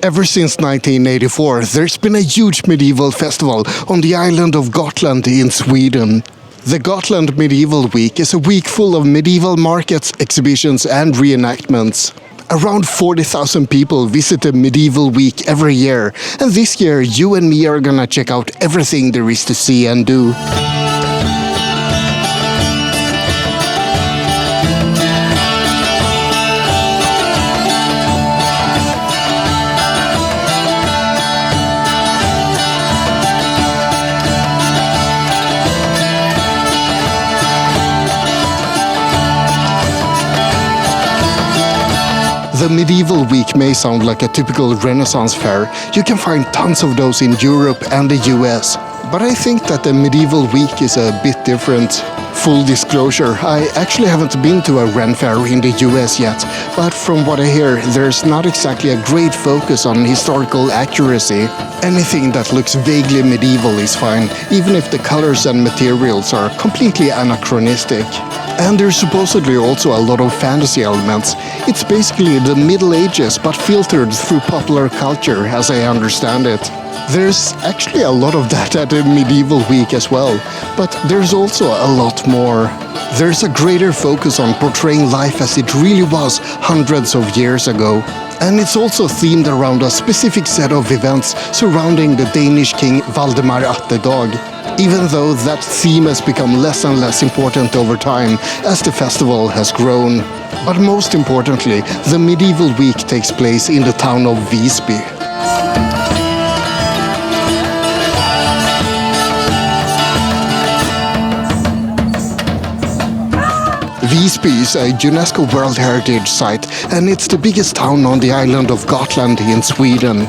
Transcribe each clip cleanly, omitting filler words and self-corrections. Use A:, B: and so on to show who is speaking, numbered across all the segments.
A: Ever since 1984, there's been a huge medieval festival on the island of Gotland in Sweden. The Gotland Medieval Week is a week full of medieval markets, exhibitions and reenactments. Around 40,000 people visit the Medieval Week every year, and this year you and me are gonna check out everything there is to see and do. The Medieval Week may sound like a typical Renaissance fair. You can find tons of those in Europe and the US. But I think that the Medieval Week is a bit different. Full disclosure, I actually haven't been to a Ren fair in the US yet, but from what I hear, there's not exactly a great focus on historical accuracy. Anything that looks vaguely medieval is fine, even if the colors and materials are completely anachronistic. And there's supposedly also a lot of fantasy elements. It's basically the Middle Ages, but filtered through popular culture, as I understand it. There's actually a lot of that at the Medieval Week as well, but there's also a lot more. There's a greater focus on portraying life as it really was hundreds of years ago. And it's also themed around a specific set of events surrounding the Danish king Valdemar Atterdag. Even though that theme has become less and less important over time as the festival has grown. But most importantly, the Medieval Week takes place in the town of Visby. Visby is a UNESCO World Heritage Site, and it's the biggest town on the island of Gotland in Sweden.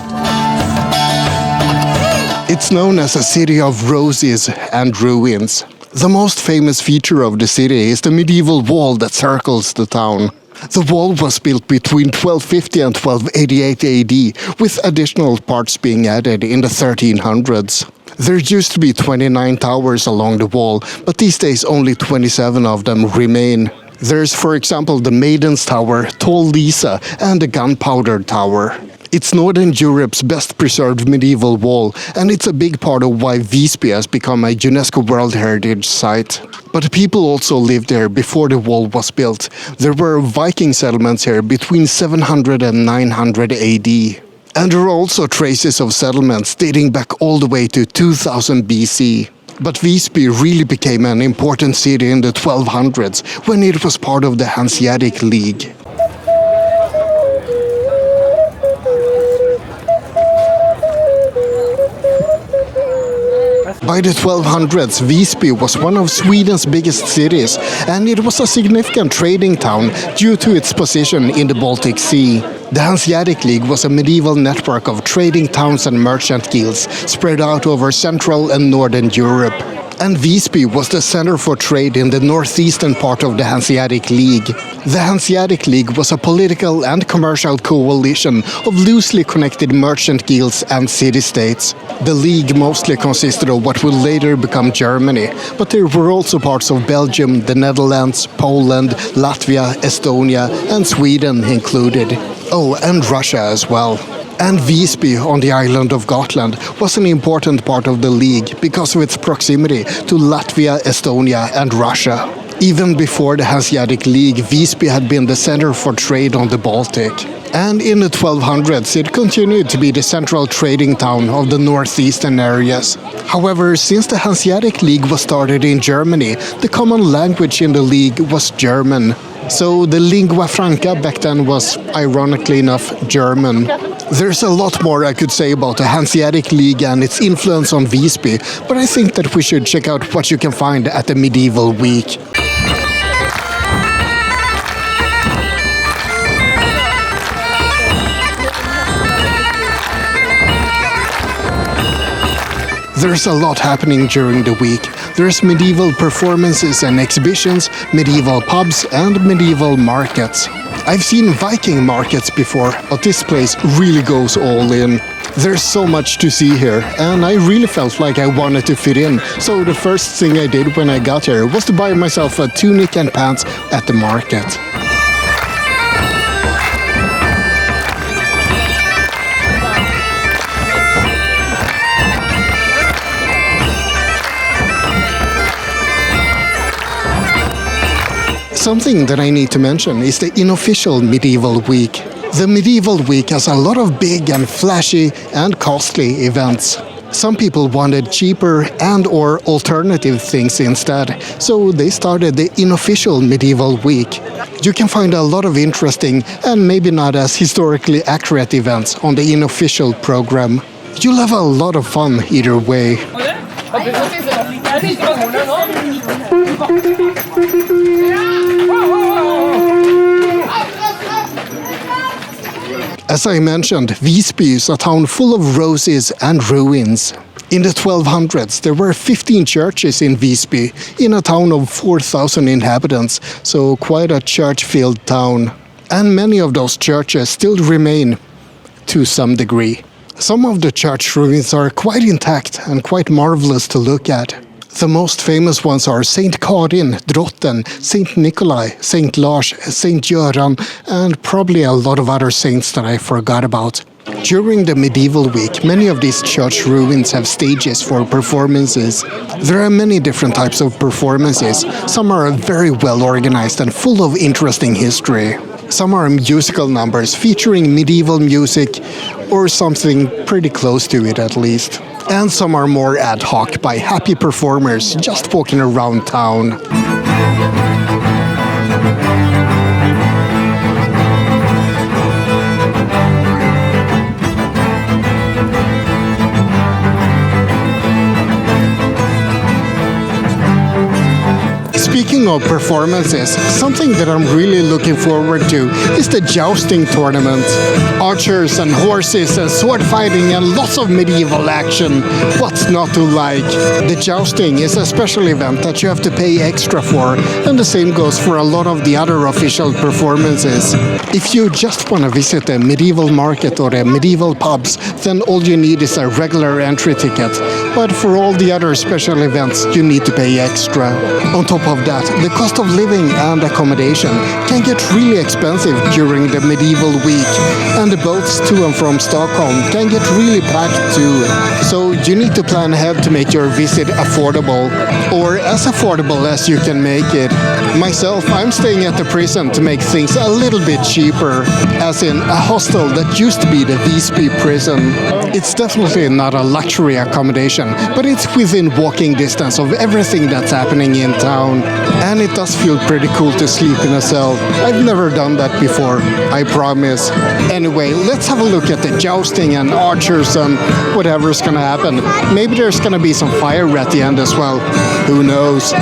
A: It's known as a city of roses and ruins. The most famous feature of the city is the medieval wall that circles the town. The wall was built between 1250 and 1288 AD, with additional parts being added in the 1300s. There used to be 29 towers along the wall, but these days only 27 of them remain. There's, for example, the Maiden's Tower, Tall Lisa, and the Gunpowder Tower. It's Northern Europe's best preserved medieval wall, and it's a big part of why Visby has become a UNESCO World Heritage Site. But people also lived there before the wall was built. There were Viking settlements here between 700 and 900 AD. And there are also traces of settlements dating back all the way to 2000 BC. But Visby really became an important city in the 1200s when it was part of the Htic League. By the 1200s, Visby was one of Sweden's biggest cities, and it was a significant trading town due to its position in the Baltic Sea. The Htic League was a medieval network of trading towns and merchant guilds spread out over Central and Northern Europe. And Visby was the center for trade in the northeastern part of the Htic League. The Htic League was a political and commercial coalition of loosely connected merchant guilds and city-states. The league mostly consisted of what would later become Germany, but there were also parts of Belgium, the Netherlands, Poland, Latvia, Estonia, and Sweden included. Oh, and Russia as well. And Visby on the island of Gotland was an important part of the league because of its proximity to Latvia, Estonia and Russia. Even before the Htic League, Visby had been the center for trade on the Baltic. And in the 1200s, it continued to be the central trading town of the northeastern areas. However, since the Htic League was started in Germany, the common language in the league was German. So the lingua franca back then was, ironically enough, German. There's a lot more I could say about the Htic League and its influence on Visby, but I think that we should check out what you can find at the Medieval Week. There's a lot happening during the week. There's medieval performances and exhibitions, medieval pubs and medieval markets. I've seen Viking markets before, but this place really goes all in. There's so much to see here, and I really felt like I wanted to fit in, so the first thing I did when I got here was to buy myself a tunic and pants at the market. Something that I need to mention is the unofficial Medieval Week. The Medieval Week has a lot of big and flashy and costly events. Some people wanted cheaper and or alternative things instead, so they started the unofficial Medieval Week. You can find a lot of interesting and maybe not as historically accurate events on the unofficial program. You'll have a lot of fun either way. As I mentioned, Visby is a town full of roses and ruins. In the 1200s, there were 15 churches in Visby, in a town of 4,000 inhabitants, so quite a church-filled town. And many of those churches still remain, to some degree. Some of the church ruins are quite intact and quite marvelous to look at. The most famous ones are Saint Karin, Drotten, Saint Nikolai, Saint Lars, Saint Göran, and probably a lot of other saints that I forgot about. During the medieval week, many of these church ruins have stages for performances. There are many different types of performances. Some are very well organized and full of interesting history. Some are musical numbers featuring medieval music or something pretty close to it at least. And some are more ad hoc by happy performers just walking around town. Speaking of performances, something that I'm really looking forward to is the Jousting Tournament. Archers and horses and sword fighting and lots of medieval action. What's not to like? The Jousting is a special event that you have to pay extra for, and the same goes for a lot of the other official performances. If you just want to visit a medieval market or a medieval pubs, then all you need is a regular entry ticket. But for all the other special events, you need to pay extra. On top of that, the cost of living and accommodation can get really expensive during the medieval week, and the boats to and from Stockholm can get really packed too. So you need to plan ahead to make your visit affordable, or as affordable as you can make it. Myself, I'm staying at the prison to make things a little bit cheaper, as in a hostel that used to be the Visby prison. It's definitely not a luxury accommodation, but it's within walking distance of everything that's happening in town. And it does feel pretty cool to sleep in a cell. I've never done that before, I promise. Anyway, let's have a look at the jousting and archers and whatever's gonna happen. Maybe there's gonna be some fire at the end as well. Who knows?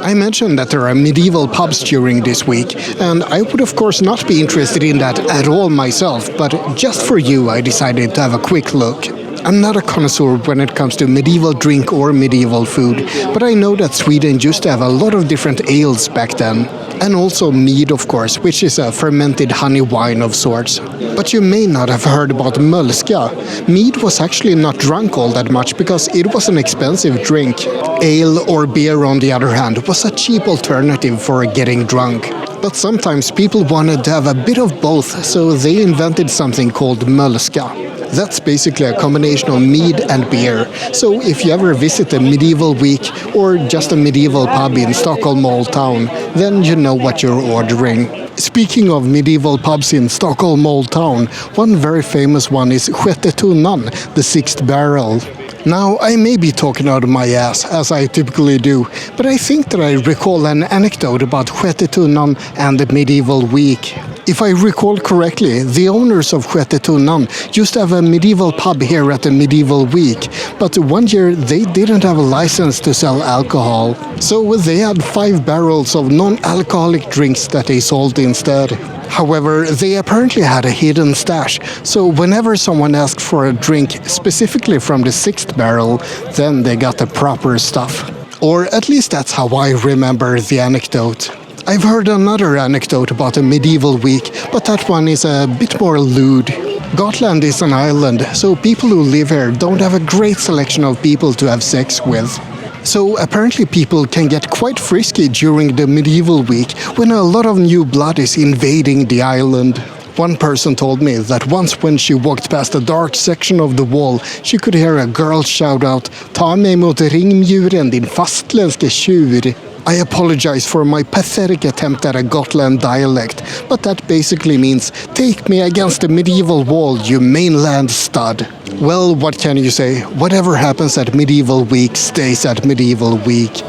A: I mentioned that there are medieval pubs during this week, and I would of course not be interested in that at all myself, but just for you I decided to have a quick look. I'm not a connoisseur when it comes to medieval drink or medieval food, but I know that Sweden used to have a lot of different ales back then. And also mead, of course, which is a fermented honey wine of sorts. But you may not have heard about mölska. Mead was actually not drunk all that much because it was an expensive drink. Ale or beer, on the other hand, was a cheap alternative for getting drunk. But sometimes people wanted to have a bit of both, so they invented something called mölska. That's basically a combination of mead and beer. So if you ever visit a medieval week or just a medieval pub in Stockholm Old Town, then you know what you're ordering. Speaking of medieval pubs in Stockholm Old Town, one very famous one is Sjätte Tunnan, the sixth barrel. Now, I may be talking out of my ass, as I typically do, but I think that I recall an anecdote about Sjätte Tunnan and the medieval week. If I recall correctly, the owners of Sjätte Tunnan used to have a medieval pub here at the medieval week, but one year they didn't have a license to sell alcohol. So they had 5 barrels of non-alcoholic drinks that they sold instead. However, they apparently had a hidden stash, so whenever someone asked for a drink specifically from the 6th barrel, then they got the proper stuff. Or at least that's how I remember the anecdote. I've heard another anecdote about a medieval week, but that one is a bit more lewd. Gotland is an island, so people who live here don't have a great selection of people to have sex with. So apparently people can get quite frisky during the medieval week when a lot of new blood is invading the island. One person told me that once when she walked past a dark section of the wall, she could hear a girl shout out, "Ta mig mot ringmuren, din fastländske tjur." I apologize for my pathetic attempt at a Gotland dialect, but that basically means, "Take me against the medieval wall, you mainland stud." Well, what can you say? Whatever happens at medieval week stays at medieval week.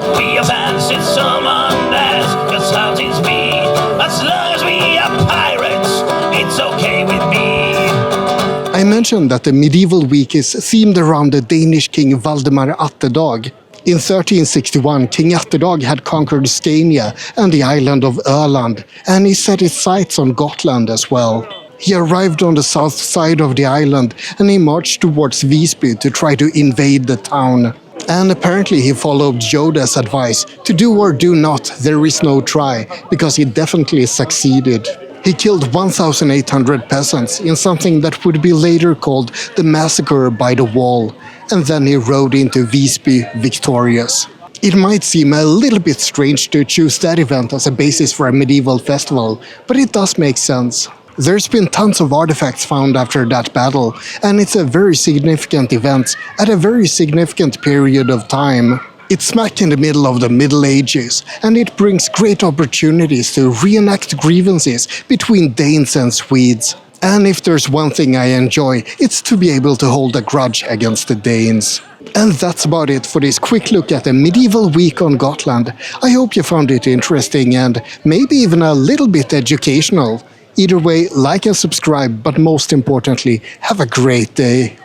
A: I mentioned that the medieval week is themed around the Danish king Valdemar Atterdag. In 1361, King Atterdag had conquered Scania and the island of Öland, and he set his sights on Gotland as well. He arrived on the south side of the island and he marched towards Visby to try to invade the town. And apparently he followed Yoda's advice to do or do not, there is no try, because he definitely succeeded. He killed 1,800 peasants in something that would be later called the Massacre by the Wall, and then he rode into Visby victorious. It might seem a little bit strange to choose that event as a basis for a medieval festival, but it does make sense. There's been tons of artifacts found after that battle, and it's a very significant event at a very significant period of time. It's smack in the middle of the Middle Ages, and it brings great opportunities to reenact grievances between Danes and Swedes. And if there's one thing I enjoy, it's to be able to hold a grudge against the Danes. And that's about it for this quick look at the medieval week on Gotland. I hope you found it interesting and maybe even a little bit educational. Either way, like and subscribe, but most importantly, have a great day.